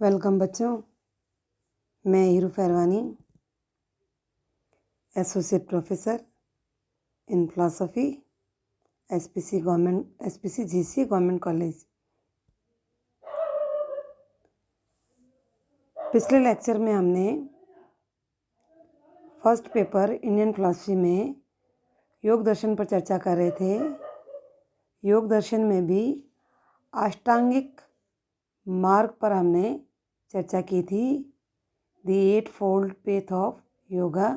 Welcome बच्चों, मैं Hiroo Pherwani, associate professor in philosophy, SPC GC government college. पिछले लेक्चर में हमने फर्स्ट पेपर इंडियन फिलॉसफी में योग दर्शन पर चर्चा कर रहे थे। योग दर्शन में भी अष्टांगिक मार्ग पर हमने चर्चा की थी, द 8 पेथ ऑफ योगा।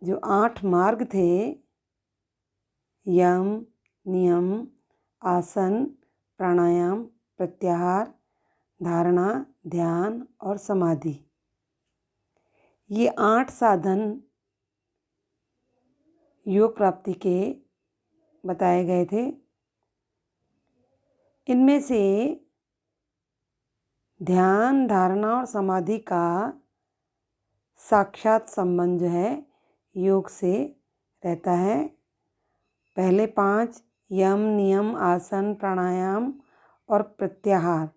जो 8 मार्ग थे, यम, नियम, आसन, प्राणायाम, प्रत्याहार, धारणा, ध्यान और समाधि, ये 8 साधन योग प्राप्ति के बताए गए थे। इनमें से ध्यान, धारणा और समाधि का साक्षात संबंध जो है योग से रहता है। पहले 5 यम, नियम, आसन, प्राणायाम और प्रत्याहार,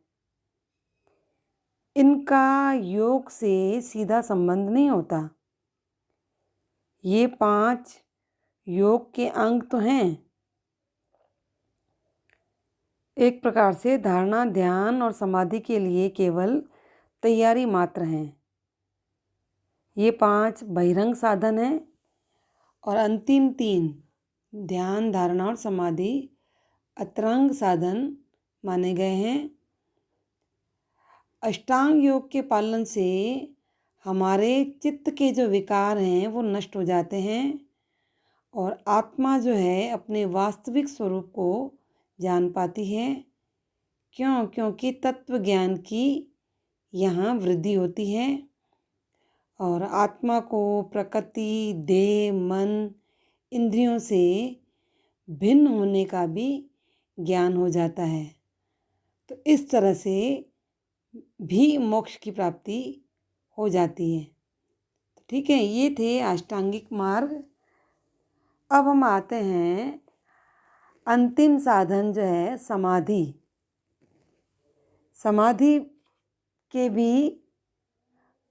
इनका योग से सीधा संबंध नहीं होता। ये 5 योग के अंग तो हैं, एक प्रकार से धारणा, ध्यान और समाधि के लिए केवल तैयारी मात्र हैं। ये 5 बहिरंग साधन हैं और अंतिम 3 ध्यान, धारणा और समाधि अंतरंग साधन माने गए हैं। अष्टांग योग के पालन से हमारे चित्त के जो विकार हैं वो नष्ट हो जाते हैं और आत्मा जो है अपने वास्तविक स्वरूप को जान पाती है। क्योंकि तत्व ज्ञान की यहाँ वृद्धि होती है और आत्मा को प्रकृति, देह, मन, इंद्रियों से भिन्न होने का भी ज्ञान हो जाता है। तो इस तरह से भी मोक्ष की प्राप्ति हो जाती है। ठीक है, ये थे अष्टांगिक मार्ग। अब हम आते हैं अंतिम साधन जो है समाधि। समाधि के भी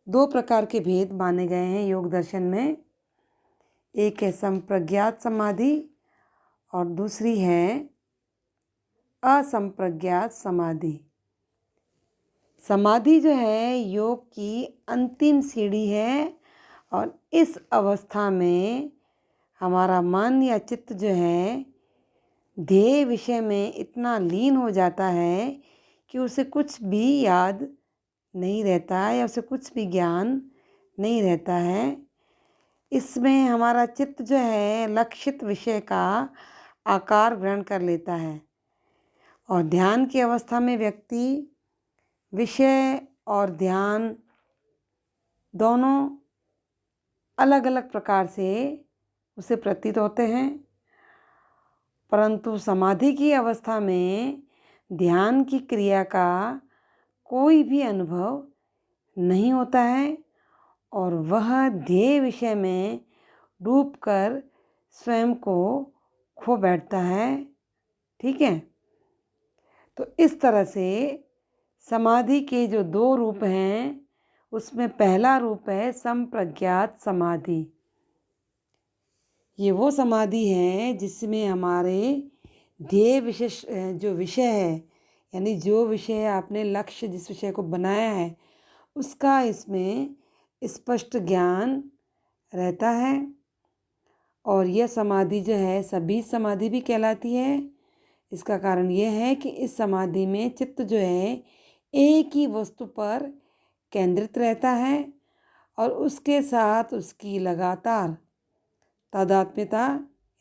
2 प्रकार के भेद माने गए हैं योग दर्शन में। एक है संप्रज्ञात समाधि और दूसरी है असंप्रज्ञात समाधि। समाधि जो है योग की अंतिम सीढ़ी है और इस अवस्था में हमारा मन या चित्त जो है ध्येय विषय में इतना लीन हो जाता है कि उसे कुछ भी याद नहीं रहता है या उसे कुछ भी ज्ञान नहीं रहता है। इसमें हमारा चित्त जो है लक्षित विषय का आकार ग्रहण कर लेता है और ध्यान की अवस्था में व्यक्ति विषय और ध्यान दोनों अलग अलग प्रकार से उसे प्रतीत होते हैं। परंतु समाधि की अवस्था में ध्यान की क्रिया का कोई भी अनुभव नहीं होता है और वह ध्येय विषय में डूबकर स्वयं को खो बैठता है। ठीक है, तो इस तरह से समाधि के जो 2 रूप हैं, उसमें पहला रूप है संप्रज्ञात समाधि। ये वो समाधि है जिसमें हमारे ध्येय विशेष जो विषय है, यानी जो विषय आपने लक्ष्य जिस विषय को बनाया है उसका इसमें स्पष्ट ज्ञान रहता है। और यह समाधि जो है सभी समाधि भी कहलाती है। इसका कारण यह है कि इस समाधि में चित्त जो है एक ही वस्तु पर केंद्रित रहता है और उसके साथ उसकी लगातार तादात्म्यता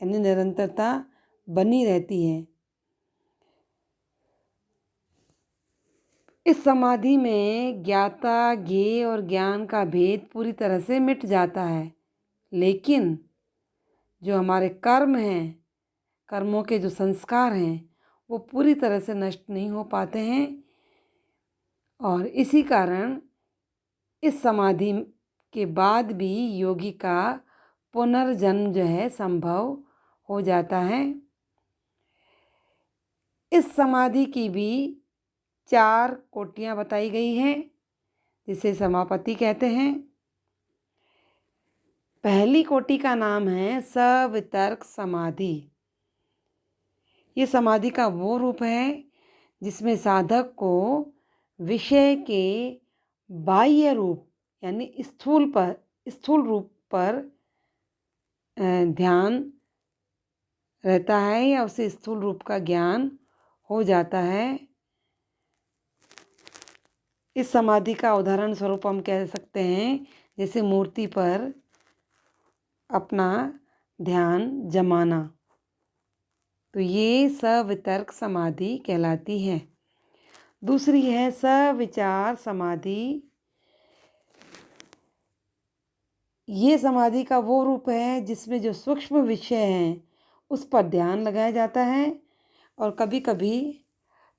यानी निरंतरता बनी रहती है। इस समाधि में ज्ञाता, ज्ञेय और ज्ञान का भेद पूरी तरह से मिट जाता है, लेकिन जो हमारे कर्म हैं, कर्मों के जो संस्कार हैं, वो पूरी तरह से नष्ट नहीं हो पाते हैं और इसी कारण इस समाधि के बाद भी योगी का पुनर्जन्म जो है संभव हो जाता है। इस समाधि की भी 4 कोटियाँ बताई गई हैं, जिसे समापत्ति कहते हैं। पहली कोटि का नाम है सवितर्क समाधि। ये समाधि का वो रूप है जिसमें साधक को विषय के बाह्य रूप यानी स्थूल रूप पर ध्यान रहता है या उसे स्थूल रूप का ज्ञान हो जाता है। इस समाधि का उदाहरण स्वरूप हम कह सकते हैं जैसे मूर्ति पर अपना ध्यान जमाना, तो ये सवितर्क समाधि कहलाती है। दूसरी है सविचार समाधि। ये समाधि का वो रूप है जिसमें जो सूक्ष्म विषय हैं उस पर ध्यान लगाया जाता है और कभी कभी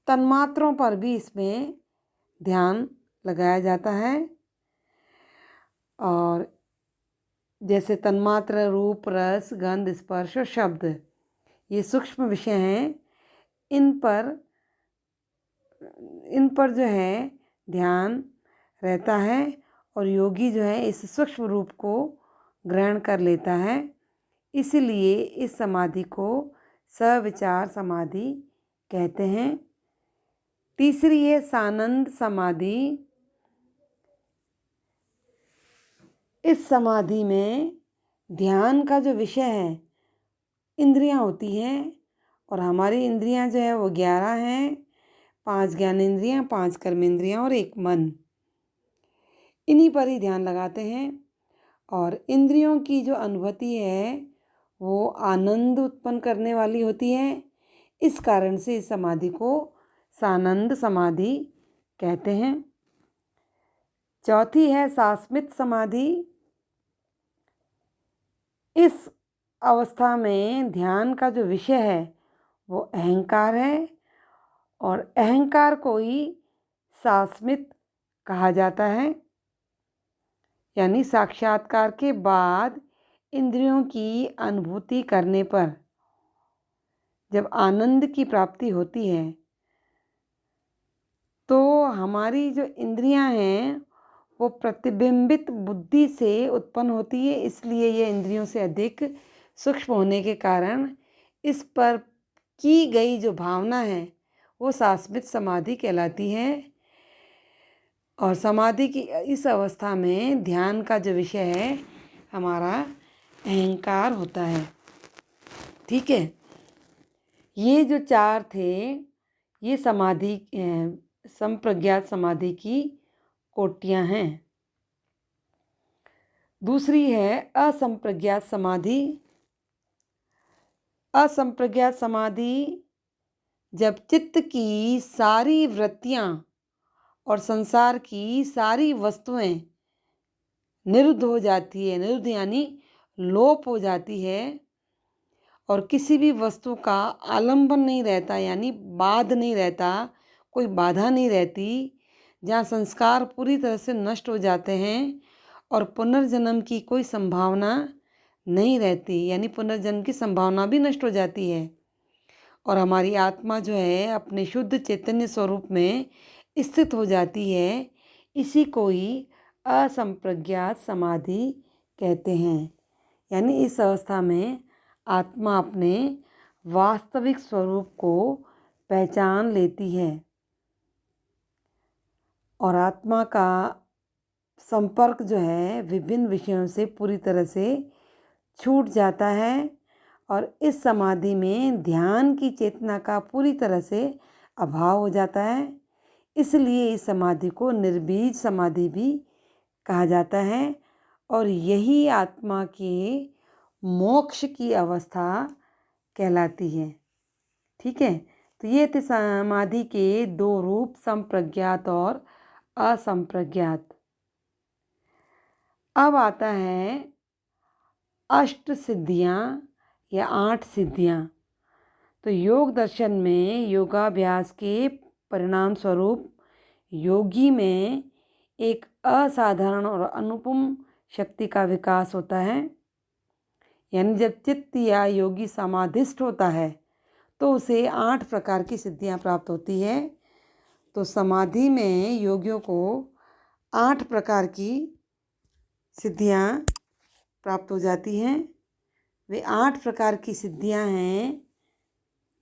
तन्मात्रों पर भी इसमें ध्यान लगाया जाता है। और जैसे तन्मात्र, रूप, रस, गंध, स्पर्श और शब्द, ये सूक्ष्म विषय हैं। इन पर जो है ध्यान रहता है और योगी जो है इस सूक्ष्म रूप को ग्रहण कर लेता है। इसलिए इस समाधि को सविचार समाधि कहते हैं। तीसरी है सानंद समाधि। इस समाधि में ध्यान का जो विषय है इंद्रियां होती हैं और हमारी इंद्रियां जो है वो 11 हैं। 5 ज्ञानेंद्रियां, 5 कर्मेंद्रियां और 1 मन। इन्हीं पर ही ध्यान लगाते हैं और इंद्रियों की जो अनुभूति है वो आनंद उत्पन्न करने वाली होती है। इस कारण से इस समाधि को सानंद समाधि कहते हैं। चौथी है सास्मित समाधि। इस अवस्था में ध्यान का जो विषय है वो अहंकार है और अहंकार को ही सास्मित कहा जाता है। यानी साक्षात्कार के बाद इंद्रियों की अनुभूति करने पर जब आनंद की प्राप्ति होती है तो हमारी जो इंद्रियां हैं वो प्रतिबिंबित बुद्धि से उत्पन्न होती है। इसलिए ये इंद्रियों से अधिक सूक्ष्म होने के कारण इस पर की गई जो भावना है वो सास्मित समाधि कहलाती है। और समाधि की इस अवस्था में ध्यान का जो विषय है हमारा अहंकार होता है। ठीक है, ये जो 4 थे ये समाधि संप्रज्ञात समाधि की कोटियां हैं। दूसरी है असंप्रज्ञात समाधि। असंप्रज्ञात समाधि जब चित्त की सारी वृत्तियां और संसार की सारी वस्तुएं निरुद्ध हो जाती है, निरुद्ध यानी लोप हो जाती है और किसी भी वस्तु का आलंबन नहीं रहता यानी बाध नहीं रहता, कोई बाधा नहीं रहती, जहाँ संस्कार पूरी तरह से नष्ट हो जाते हैं और पुनर्जन्म की कोई संभावना नहीं रहती, यानी पुनर्जन्म की संभावना भी नष्ट हो जाती है और हमारी आत्मा जो है अपने शुद्ध चैतन्य स्वरूप में स्थित हो जाती है। इसी को ही असंप्रज्ञात समाधि कहते हैं। यानी इस अवस्था में आत्मा अपने वास्तविक स्वरूप को पहचान लेती है और आत्मा का संपर्क जो है विभिन्न विषयों से पूरी तरह से छूट जाता है और इस समाधि में ध्यान की चेतना का पूरी तरह से अभाव हो जाता है। इसलिए इस समाधि को निर्बीज समाधि भी कहा जाता है और यही आत्मा के मोक्ष की अवस्था कहलाती है। ठीक है, तो ये थे समाधि के 2 रूप, संप्रज्ञात और असंप्रज्ञात। अब आता है अष्ट सिद्धियाँ या 8 सिद्धियाँ। तो योग दर्शन में योगाभ्यास के परिणाम स्वरूप योगी में एक असाधारण और अनुपम शक्ति का विकास होता है। यानी जब चित्त या योगी समाधिस्थ होता है तो उसे 8 प्रकार की सिद्धियां प्राप्त होती है। तो समाधि में योगियों को 8 प्रकार की सिद्धियाँ प्राप्त हो जाती हैं। वे 8 प्रकार की सिद्धियाँ हैं।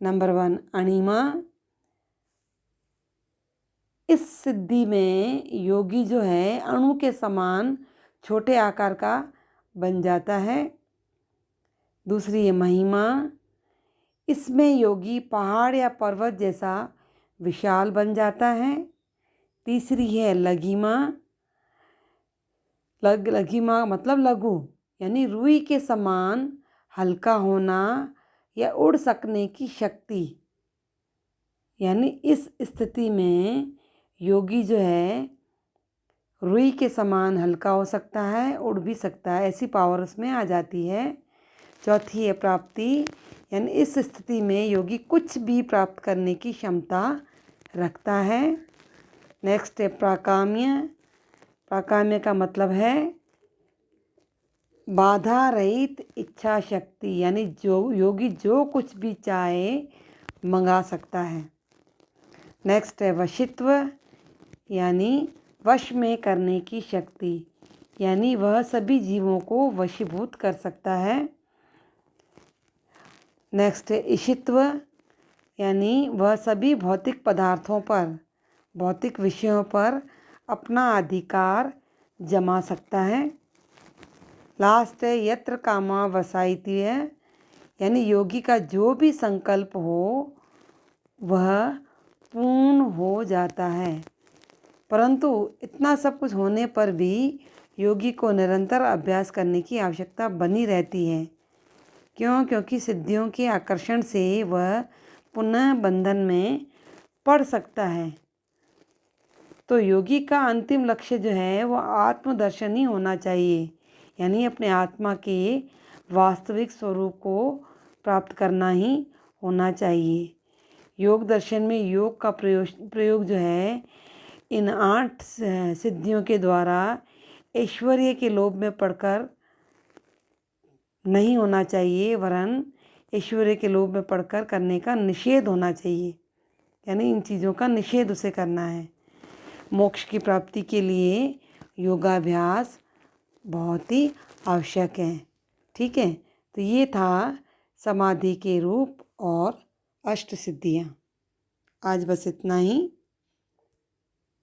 नंबर 1 अणिमा। इस सिद्धि में योगी जो है अणु के समान छोटे आकार का बन जाता है। दूसरी है महिमा। इसमें योगी पहाड़ या पर्वत जैसा विशाल बन जाता है। तीसरी है लघिमा। लघिमा मतलब लघु, यानी रुई के समान हल्का होना या उड़ सकने की शक्ति। यानी इस स्थिति में योगी जो है रुई के समान हल्का हो सकता है, उड़ भी सकता है, ऐसी पावर उसमें आ जाती है। चौथी है प्राप्ति, यानी इस स्थिति में योगी कुछ भी प्राप्त करने की क्षमता रखता है। नेक्स्ट है प्राकाम्य। प्राकाम्य का मतलब है बाधा रहित इच्छा शक्ति, यानी जो योगी जो कुछ भी चाहे मंगा सकता है। नेक्स्ट है वशित्व, यानी वश में करने की शक्ति, यानी वह सभी जीवों को वशीभूत कर सकता है। नेक्स्ट है ईशित्व, यानी वह सभी भौतिक पदार्थों पर, भौतिक विषयों पर अपना अधिकार जमा सकता है। लास्ट है यत्र कामा वसाइति है, यानी योगी का जो भी संकल्प हो वह पूर्ण हो जाता है। परंतु इतना सब कुछ होने पर भी योगी को निरंतर अभ्यास करने की आवश्यकता बनी रहती है। क्यों? क्योंकि सिद्धियों के आकर्षण से वह पुनः बंधन में पड़ सकता है। तो योगी का अंतिम लक्ष्य जो है वो आत्मदर्शन ही होना चाहिए, यानी अपने आत्मा के वास्तविक स्वरूप को प्राप्त करना ही होना चाहिए। योग दर्शन में योग का प्रयोग जो है इन 8 सिद्धियों के द्वारा ऐश्वर्य के लोभ में पड़कर नहीं होना चाहिए, वरन ऐश्वर्य के लोभ में पड़कर करने का निषेध होना चाहिए, यानी इन चीज़ों का निषेध उसे करना है। मोक्ष की प्राप्ति के लिए योगाभ्यास बहुत ही आवश्यक है। ठीक है, तो ये था समाधि के रूप और अष्ट सिद्धियाँ। आज बस इतना ही।